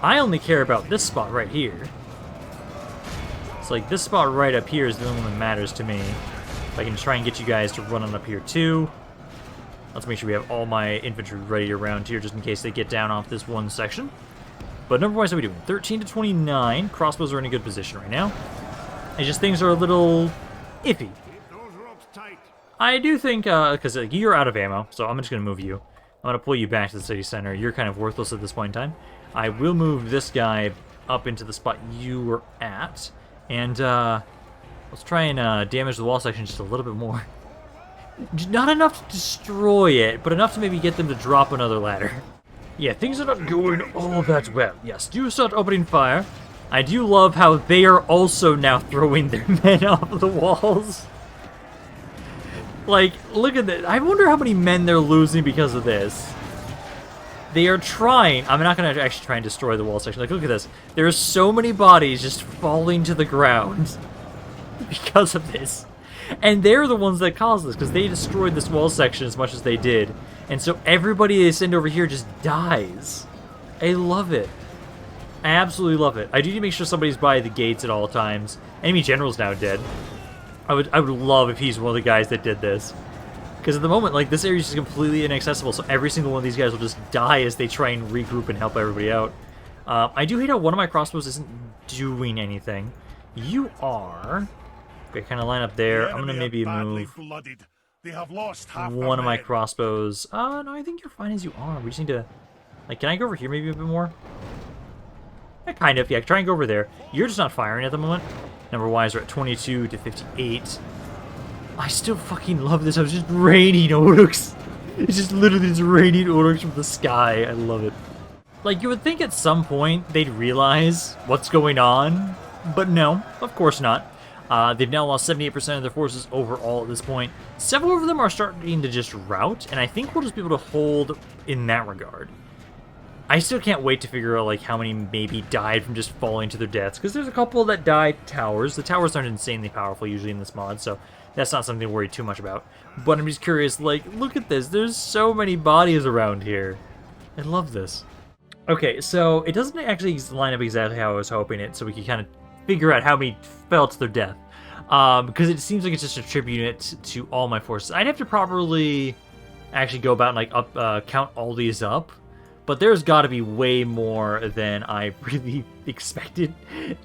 I only care about this spot right here. It's like this spot right up here is the only one that matters to me. If I can try and get you guys to run on up here too. Let's make sure we have all my infantry ready around here just in case they get down off this one section. But number-wise, how are we doing? 13 to 29. Crossbows are in a good position right now. It's just things are a little iffy. I do think, because you're out of ammo, so I'm just going to move you. I'm going to pull you back to the city center. You're kind of worthless at this point in time. I will move this guy up into the spot you were at. And let's try and damage the wall section just a little bit more. Not enough to destroy it, but enough to maybe get them to drop another ladder. Yeah, things are not going all that well. Yes, do start opening fire. I do love how they are also now throwing their men off the walls. Like, look at this. I wonder how many men they're losing because of this. They are trying. I'm not going to actually try and destroy the wall section. Like, look at this. There are so many bodies just falling to the ground because of this. And they're the ones that caused this, because they destroyed this wall section as much as they did. And so everybody they send over here just dies. I love it. I absolutely love it. I do need to make sure somebody's by the gates at all times. Enemy general's now dead. I would love if he's one of the guys that did this. Because at the moment, like, this area is just completely inaccessible, so every single one of these guys will just die as they try and regroup and help everybody out. I do hate how one of my crossbows isn't doing anything. You are... Okay, kind of line up there. I'm gonna maybe move They have lost half one of my crossbows. No, I think you're fine as you are. We just need to... Like, can I go over here maybe a bit more? Yeah, kind of. Yeah, try and go over there. You're just not firing at the moment. Number-wise, we're at 22 to 58. I still fucking love this. I was just raining URUKS. It's just literally just raining URUKS from the sky. I love it. Like, you would think at some point they'd realize what's going on, but no, of course not. They've now lost 78% of their forces overall at this point. Several of them are starting to just rout, and I think we'll just be able to hold in that regard. I still can't wait to figure out like how many maybe died from just falling to their deaths, because there's a couple that died towers. The towers aren't insanely powerful usually in this mod, so that's not something to worry too much about. But I'm just curious, like, look at this. There's so many bodies around here. I love this. Okay, so it doesn't actually line up exactly how I was hoping it, so we can kind of figure out how many fell to their death. Because it seems like it's just attributing it to all my forces. I'd have to properly actually go about and like count all these up, but there's got to be way more than I really expected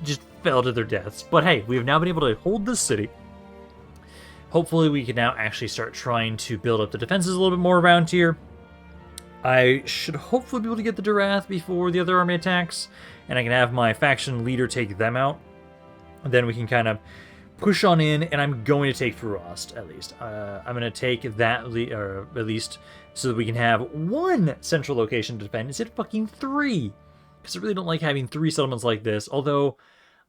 just fell to their deaths. But hey, we have now been able to hold this city. Hopefully we can now actually start trying to build up the defenses a little bit more around here. I should hopefully be able to get the Durath before the other army attacks, and I can have my faction leader take them out. And then we can kind of push on in, and I'm going to take Frost, at least. I'm going to take that, or at least, so that we can have one central location to defend instead of fucking 3. Because I really don't like having 3 settlements like this, although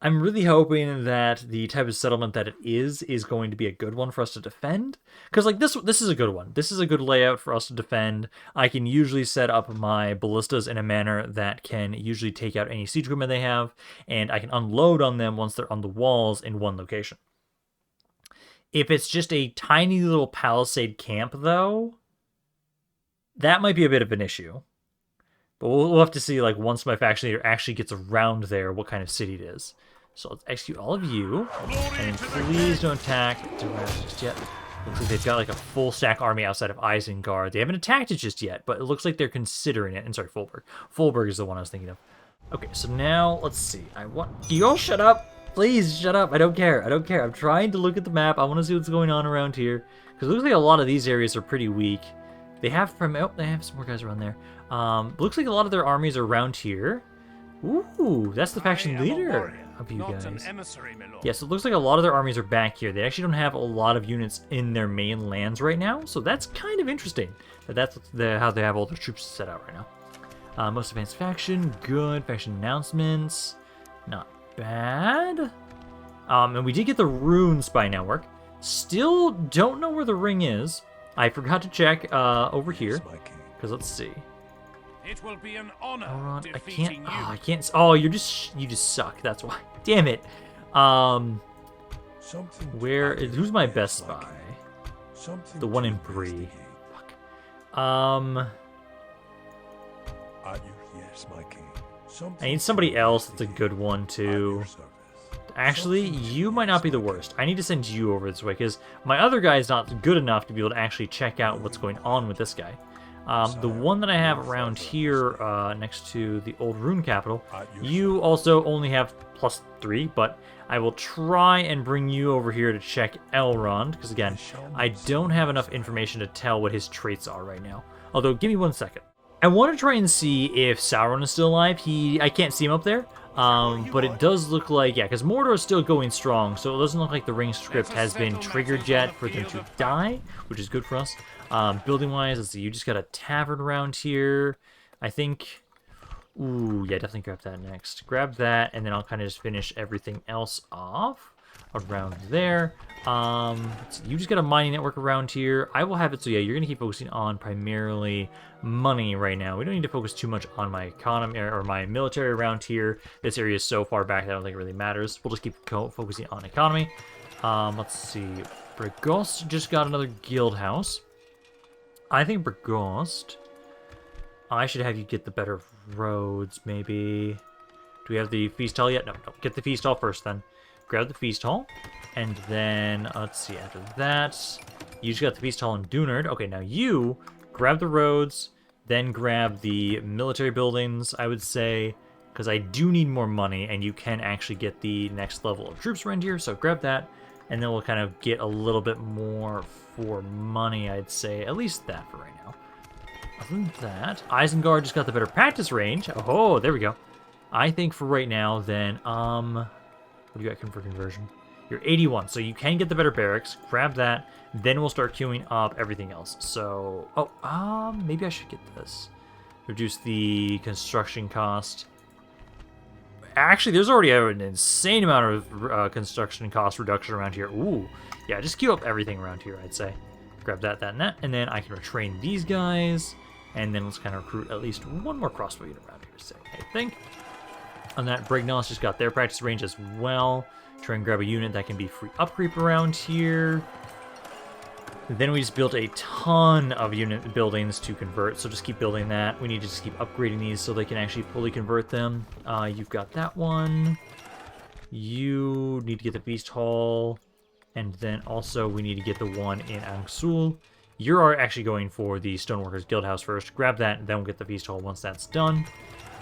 I'm really hoping that the type of settlement that it is going to be a good one for us to defend. Because, like, this is a good one. This is a good layout for us to defend. I can usually set up my ballistas in a manner that can usually take out any siege equipment they have, and I can unload on them once they're on the walls in one location. If it's just a tiny little palisade camp, though, that might be a bit of an issue. But we'll have to see, like, once my faction leader actually gets around there, what kind of city it is. So let's execute all of you, and please don't attack Dwarves just yet. Looks like they've got, like, a full stack army outside of Isengard. They haven't attacked it just yet, but it looks like they're considering it. And sorry, Fulberg. Fulberg is the one I was thinking of. Okay, so now, let's see. You all shut up! Please, shut up. I don't care. I don't care. I'm trying to look at the map. I want to see what's going on around here. Because it looks like a lot of these areas are pretty weak. They have some more guys around there. Looks like a lot of their armies are around here. Ooh, that's the faction leader of you guys. Yeah, so it looks like a lot of their armies are back here. They actually don't have a lot of units in their main lands right now, so that's kind of interesting. That's how they have all their troops set out right now. Most advanced faction, good. Faction announcements, not bad. And we did get the rune spy network. Still don't know where the ring is. I forgot to check over here. Because let's see. It will be an honor I can't. Oh, I can't. Oh, you just suck. That's why. Damn it. Where is? Who's my best spy? The one in Bree. Fuck. I need somebody else that's a good one too. Actually, you might not be the worst. I need to send you over this way because my other guy is not good enough to be able to actually check out what's going on with this guy. The one that I have around here next to the old rune capital, you also only have +3, but I will try and bring you over here to check Elrond, because again, I don't have enough information to tell what his traits are right now. Although, give me 1 second. I want to try and see if Sauron is still alive. I can't see him up there, but it does look like, yeah, because Mordor is still going strong, so it doesn't look like the ring script has been triggered yet for them to die, which is good for us. Building-wise, let's see, you just got a tavern around here, I think. Ooh, yeah, definitely grab that next. Grab that, and then I'll kind of just finish everything else off around there. You just got a mining network around here. I will have it, so yeah, you're going to keep focusing on primarily money right now. We don't need to focus too much on my economy or my military around here. This area is so far back that I don't think it really matters. We'll just keep focusing on economy. Let's see. Bragost just got another guild house. I think Bragost, I should have you get the better roads, maybe. Do we have the feast hall yet? No, no. Get the feast hall first, then. Grab the feast hall. And then, let's see, after that, you just got the feast hall in Dunard. Okay, now you grab the roads, then grab the military buildings, I would say, because I do need more money, and you can actually get the next level of troops around here, so grab that, and then we'll kind of get a little bit more for money, I'd say. At least that for right now. Other than that, Isengard just got the better practice range. Oh, there we go. I think for right now, then, what do you got for conversion? You're 81, so you can get the better barracks. Grab that, then we'll start queuing up everything else. So, maybe I should get this. Reduce the construction cost. Actually, there's already an insane amount of construction cost reduction around here. Ooh, yeah, just queue up everything around here, I'd say. Grab that, and that, and then I can retrain these guys, and then let's kind of recruit at least one more crossbow unit around here, say, I think. On that, Brignos just got their practice range as well. Try and grab a unit that can be free upcreep around here. Then we just built a ton of unit buildings to convert, so just keep building that. We need to just keep upgrading these so they can actually fully convert them. You've got that one. You need to get the Beast Hall. And then also we need to get the one in Angsul. You're actually going for the Stoneworkers Guildhouse first. Grab that, and then we'll get the Beast Hall once that's done.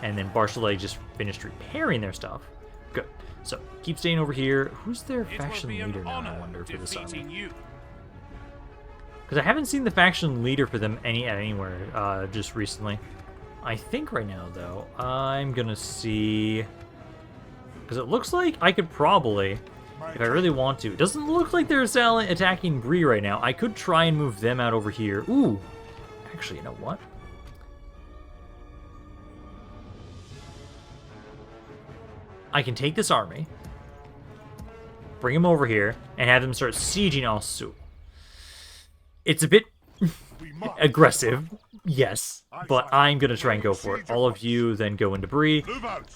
And then Barcheleg just finished repairing their stuff. Good. So, keep staying over here. Who's their faction leader now, I wonder, for this army? Because I haven't seen the faction leader for them anywhere just recently. I think right now, though, I'm going to see... Because it looks like I could probably, if I really want to... It doesn't look like they're attacking Bree right now. I could try and move them out over here. Ooh! Actually, you know what? I can take this army, bring them over here, and have them start sieging Alsul. It's a bit aggressive, yes, but I'm going to try and go for it. All of you then go into Bree,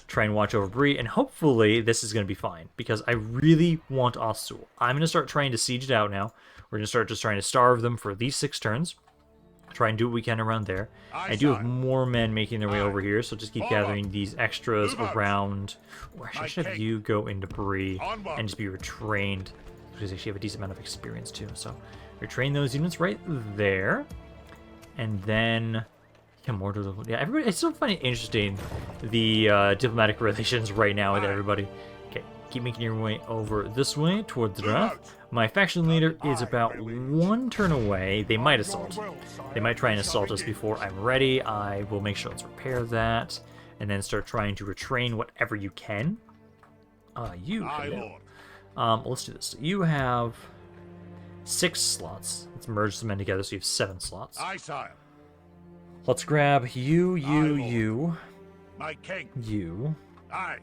try and watch over Bree, and hopefully this is going to be fine, because I really want Alsul. I'm going to start trying to siege it out now. We're going to start just trying to starve them for these 6 turns. Try and do what we can around there. I do have more men making their way over here, so just keep gathering these extras around. Or actually, I should have you go into Bree and just be retrained, because they actually have a decent amount of experience too. So retrain those units right there, and then yeah, more to the everybody. I still find it interesting the diplomatic relations right now with everybody. Okay, keep making your way over this way towards the draft. My faction leader is about 1 turn away. They might assault. They might try and assault us before I'm ready. I will make sure let's repair that, and then start trying to retrain whatever you can. Let's do this. You have 6 slots. Let's merge some men together so you have 7 slots. Let's grab you, my king. you. Aye.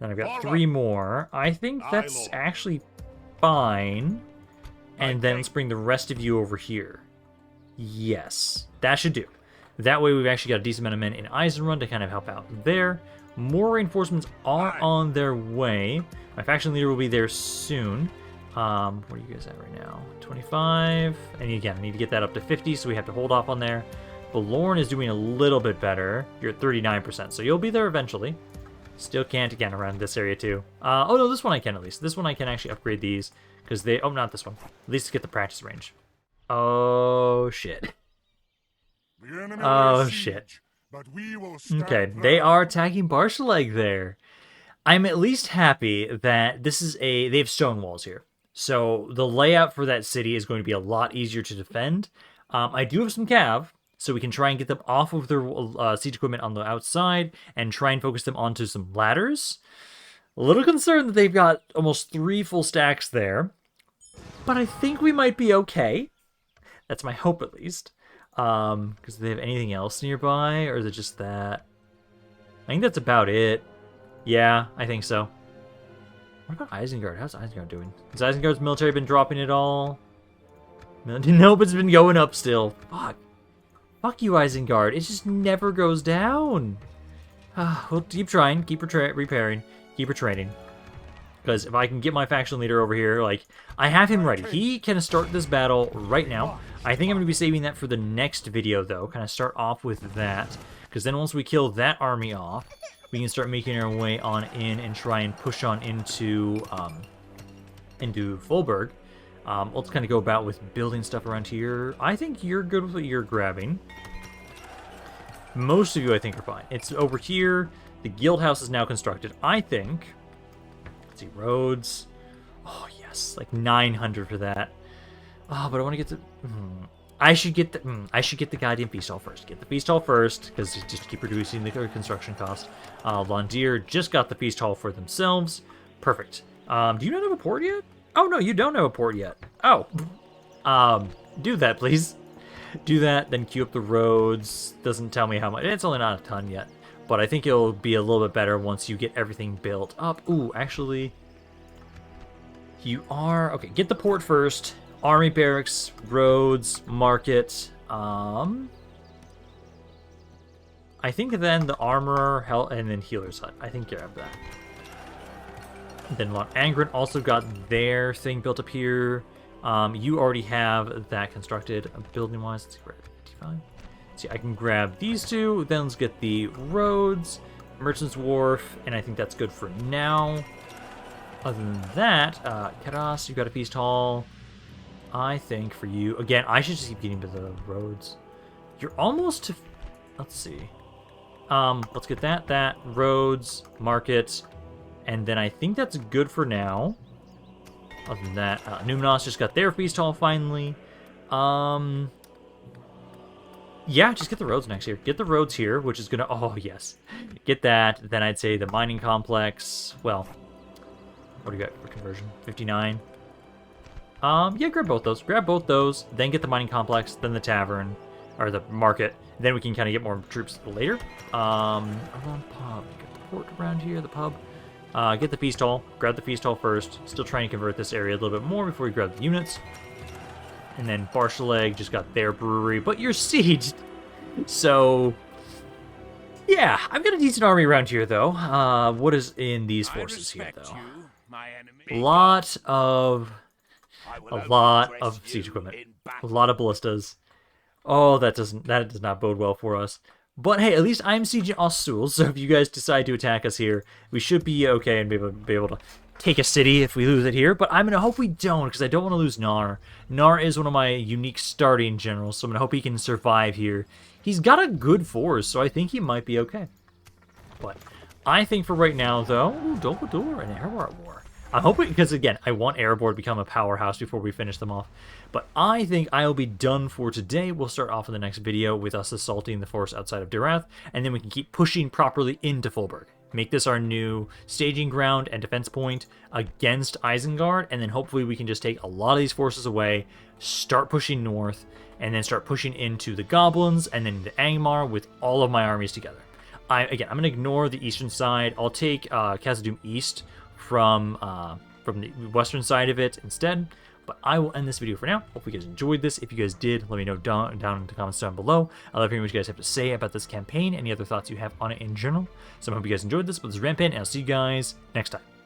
Then I've got Forward. 3 more. I think Aye, that's Lord. actually fine. And then Okay. let's bring the rest of you over here. Yes, that should do. That way we've actually got a decent amount of men in Isenrun to kind of help out there. More reinforcements are Aye. on their way. My faction leader will be there soon. What are you guys at right now? 25. And again, I need to get that up to 50, so we have to hold off on there. But Lorne is doing a little bit better. You're at 39%, so you'll be there eventually. Still can't, again, around this area too. Oh no, this one I can at least. This one I can actually upgrade these, because they... Oh, not this one. At least to get the practice range. Oh, shit. The enemy Oh, lays shit. siege, but we will stand Okay, they firm. are attacking Barcheleg there. I'm at least happy that this is a... They have stone walls here. So the layout for that city is going to be a lot easier to defend. I do have some cav, so we can try and get them off of their siege equipment on the outside and try and focus them onto some ladders. A little concerned that they've got almost 3 full stacks there. But I think we might be okay. That's my hope, at least. Because do they have anything else nearby, or is it just that? I think that's about it. Yeah, I think so. What about Isengard? How's Isengard doing? Has Isengard's military been dropping at all? Nope, it's been going up still. Fuck. Fuck you, Isengard. It just never goes down. We'll keep trying, keep repairing, keep retraining. Because if I can get my faction leader over here, like, I have him ready. He can start this battle right now. I think I'm going to be saving that for the next video, though. Kind of start off with that. Because then once we kill that army off, we can start making our way on in and try and push on into Fulberg. Let's kind of go about with building stuff around here. I think you're good with what you're grabbing. Most of you, I think, are fine. It's over here. The guild house is now constructed. I think... Let's see, roads. Oh, yes. Like 900 for that. Oh, but I want to get the... I should get the goddamn feast hall first. Get the feast hall first, because just keep reducing the construction cost. Londir just got the feast hall for themselves. Perfect. Do you not have a port yet? Oh, no, you don't have a port yet. Oh. Do that, please. Do that, then queue up the roads. Doesn't tell me how much. It's only not a ton yet. But I think it'll be a little bit better once you get everything built up. Ooh, actually... You are... Okay, get the port first. Army barracks, roads, market. I think then the armorer, and then healer's hut. I think you have that. Then Von Angren also got their thing built up here. You already have that constructed building-wise. Let's see, we're at 55. See, I can grab these two. Then let's get the roads, Merchant's Wharf, and I think that's good for now. Other than that, Karas, you got a feast hall. I think for you, again, I should just keep getting to the roads. You're almost to, let's see. Let's get that, roads, market, and then I think that's good for now. Other than that, Numenos just got their feast hall finally. Yeah, just get the roads next year. Get the roads here, which is gonna, oh yes. Get that, then I'd say the mining complex, well, what do you got for conversion? 59. Yeah, grab both those. Grab both those, then get the mining complex, then the tavern, or the market. Then we can kind of get more troops later. Around pub. Get the port around here, the pub. Get the feast hall. Grab the feast hall first. Still trying to convert this area a little bit more before we grab the units. And then Barcheleg just got their brewery, but you're sieged. So, yeah, I've got a decent army around here, though. What is in these forces here, though? A lot of siege equipment, a lot of ballistas. Oh, that does not bode well for us. But hey, at least I'm sieging Ossul, so if you guys decide to attack us here, we should be okay and be able to take a city if we lose it here. But I'm gonna hope we don't, because I don't want to lose Nar. Nar is one of my unique starting generals, so I'm gonna hope he can survive here. He's got a good force, so I think he might be okay. But I think for right now, though, Downpour and Erebor at war. I'm hoping, because again, I want Erebor to become a powerhouse before we finish them off. But I think I'll be done for today. We'll start off in the next video with us assaulting the force outside of Durath, and then we can keep pushing properly into Fulberg. Make this our new staging ground and defense point against Isengard, and then hopefully we can just take a lot of these forces away, start pushing north, and then start pushing into the goblins, and then into Angmar with all of my armies together. I'm gonna ignore the eastern side. I'll take Khazad-dûm East from the western side of it instead. But I will end this video for now. Hope you guys enjoyed this. If you guys did, let me know down in the comments down below. I love hearing what you guys have to say about this campaign, any other thoughts you have on it in general. So I hope you guys enjoyed this. But this is Rampaned, and I'll see you guys next time.